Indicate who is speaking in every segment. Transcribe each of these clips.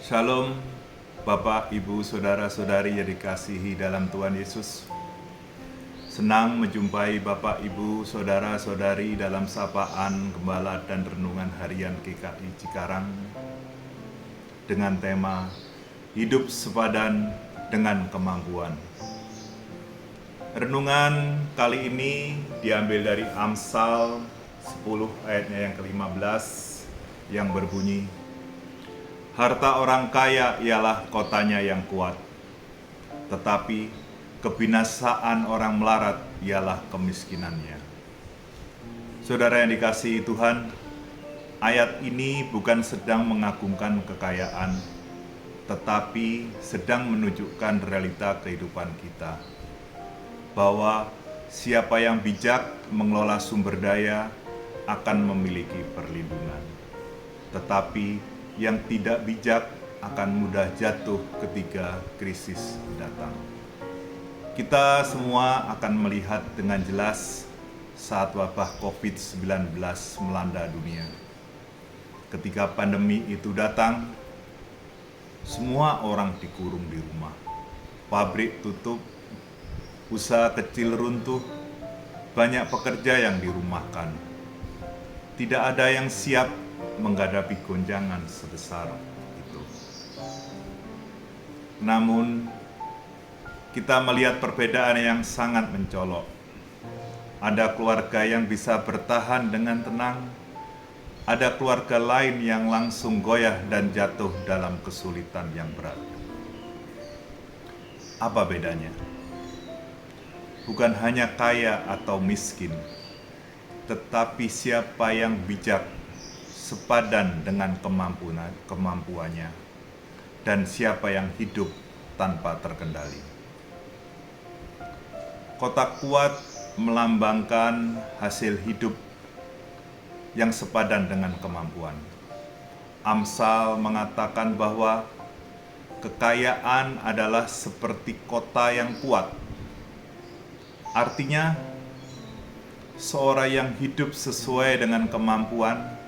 Speaker 1: Shalom, Bapak, Ibu, Saudara-saudari yang dikasihi dalam Tuhan Yesus. Senang menjumpai Bapak, Ibu, Saudara-saudari dalam sapaan Gembala dan Renungan Harian GKI Cikarang dengan tema Hidup Sepadan dengan Kemampuan. Renungan kali ini diambil dari Amsal 10 ayatnya yang ke-15 yang berbunyi, harta orang kaya ialah kotanya yang kuat, tetapi kebinasaan orang melarat ialah kemiskinannya. Saudara yang dikasihi Tuhan, ayat ini bukan sedang mengagungkan kekayaan, tetapi sedang menunjukkan realita kehidupan kita, bahwa siapa yang bijak mengelola sumber daya akan memiliki perlindungan, tetapi yang tidak bijak akan mudah jatuh ketika krisis datang. Kita semua akan melihat dengan jelas saat wabah COVID-19 melanda dunia. Ketika pandemi itu datang, semua orang dikurung di rumah. Pabrik tutup, usaha kecil runtuh, banyak pekerja yang dirumahkan. Tidak ada yang siap menghadapi gonjangan sebesar itu. Namun, kita melihat perbedaan yang sangat mencolok. Ada keluarga yang bisa bertahan dengan tenang, ada keluarga lain yang langsung goyah dan jatuh dalam kesulitan yang berat. Apa bedanya? Bukan hanya kaya atau miskin, tetapi siapa yang bijak sepadan dengan kemampuannya, dan siapa yang hidup tanpa terkendali. Kota kuat melambangkan hasil hidup yang sepadan dengan kemampuan. Amsal mengatakan bahwa kekayaan adalah seperti kota yang kuat. Artinya, seorang yang hidup sesuai dengan kemampuan,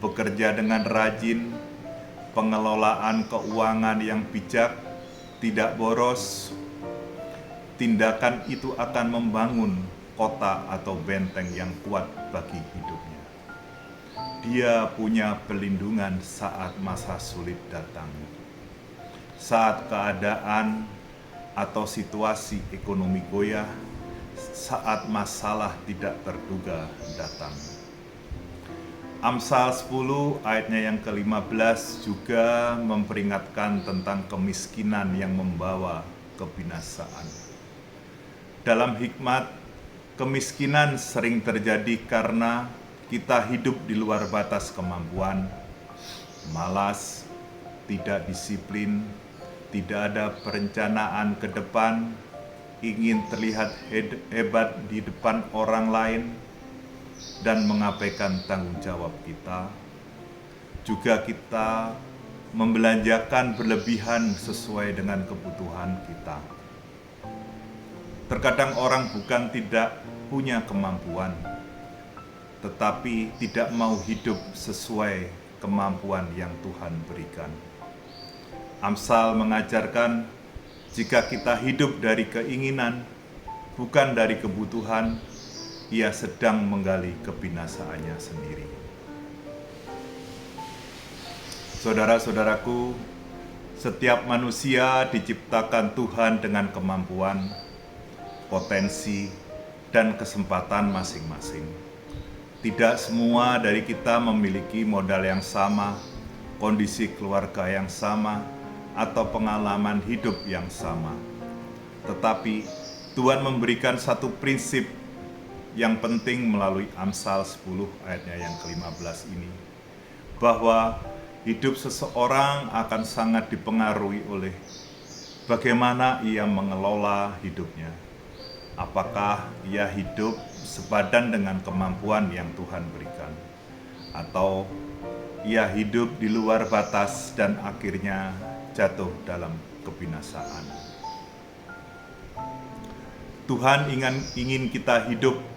Speaker 1: bekerja dengan rajin, pengelolaan keuangan yang bijak, tidak boros, tindakan itu akan membangun kota atau benteng yang kuat bagi hidupnya. Dia punya perlindungan saat masa sulit datang. Saat keadaan atau situasi ekonomi goyah, saat masalah tidak terduga datang. Amsal 10 ayatnya yang ke-15 juga memperingatkan tentang kemiskinan yang membawa kebinasaan. Dalam hikmat, kemiskinan sering terjadi karena kita hidup di luar batas kemampuan, malas, tidak disiplin, tidak ada perencanaan ke depan, ingin terlihat hebat di depan orang lain, dan mengabaikan tanggung jawab kita. Juga kita membelanjakan berlebihan sesuai dengan kebutuhan kita. Terkadang orang bukan tidak punya kemampuan, tetapi tidak mau hidup sesuai kemampuan yang Tuhan berikan. Amsal mengajarkan, jika kita hidup dari keinginan, bukan dari kebutuhan, ia sedang menggali kebinasaannya sendiri. Saudara-saudaraku, setiap manusia diciptakan Tuhan dengan kemampuan, potensi, dan kesempatan masing-masing. Tidak semua dari kita memiliki modal yang sama, kondisi keluarga yang sama, atau pengalaman hidup yang sama. Tetapi Tuhan memberikan satu prinsip yang penting melalui Amsal 10 ayatnya yang ke-15 ini, bahwa hidup seseorang akan sangat dipengaruhi oleh bagaimana ia mengelola hidupnya. Apakah ia hidup sepadan dengan kemampuan yang Tuhan berikan, atau ia hidup di luar batas dan akhirnya jatuh dalam kebinasaan. Tuhan ingin kita hidup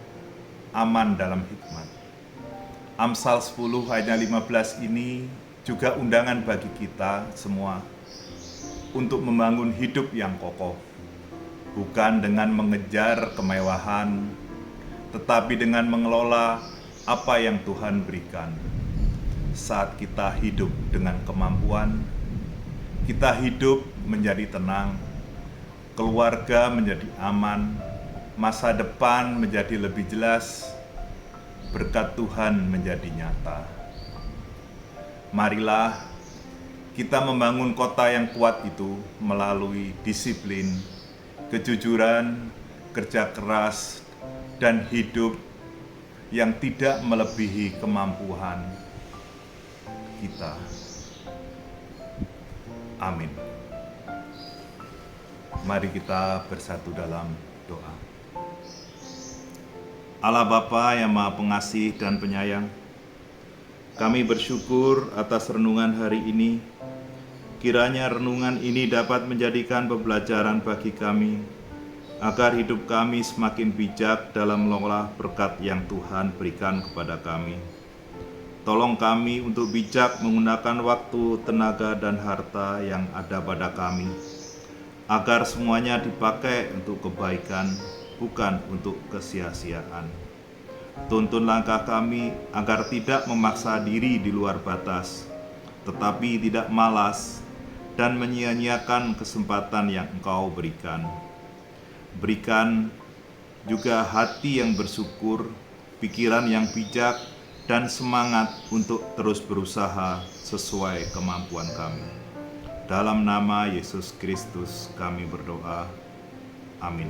Speaker 1: aman dalam hikmat. Amsal 10 ayat 15 ini juga undangan bagi kita semua untuk membangun hidup yang kokoh, bukan dengan mengejar kemewahan, tetapi dengan mengelola apa yang Tuhan berikan. Saat kita hidup dengan kemampuan, kita hidup menjadi tenang, keluarga menjadi aman, masa depan menjadi lebih jelas, berkat Tuhan menjadi nyata. Marilah kita membangun kota yang kuat itu melalui disiplin, kejujuran, kerja keras, dan hidup yang tidak melebihi kemampuan kita. Amin. Mari kita bersatu dalam doa. Allah Bapa yang Maha Pengasih dan Penyayang, kami bersyukur atas renungan hari ini. Kiranya renungan ini dapat menjadikan pembelajaran bagi kami, agar hidup kami semakin bijak dalam mengelola berkat yang Tuhan berikan kepada kami. Tolong kami untuk bijak menggunakan waktu, tenaga, dan harta yang ada pada kami, agar semuanya dipakai untuk kebaikan, bukan untuk kesia-siaan. Tuntun langkah kami agar tidak memaksa diri di luar batas, tetapi tidak malas dan menyia-nyiakan kesempatan yang Engkau berikan. Berikan juga hati yang bersyukur, pikiran yang bijak, dan semangat untuk terus berusaha sesuai kemampuan kami. Dalam nama Yesus Kristus kami berdoa. Amin.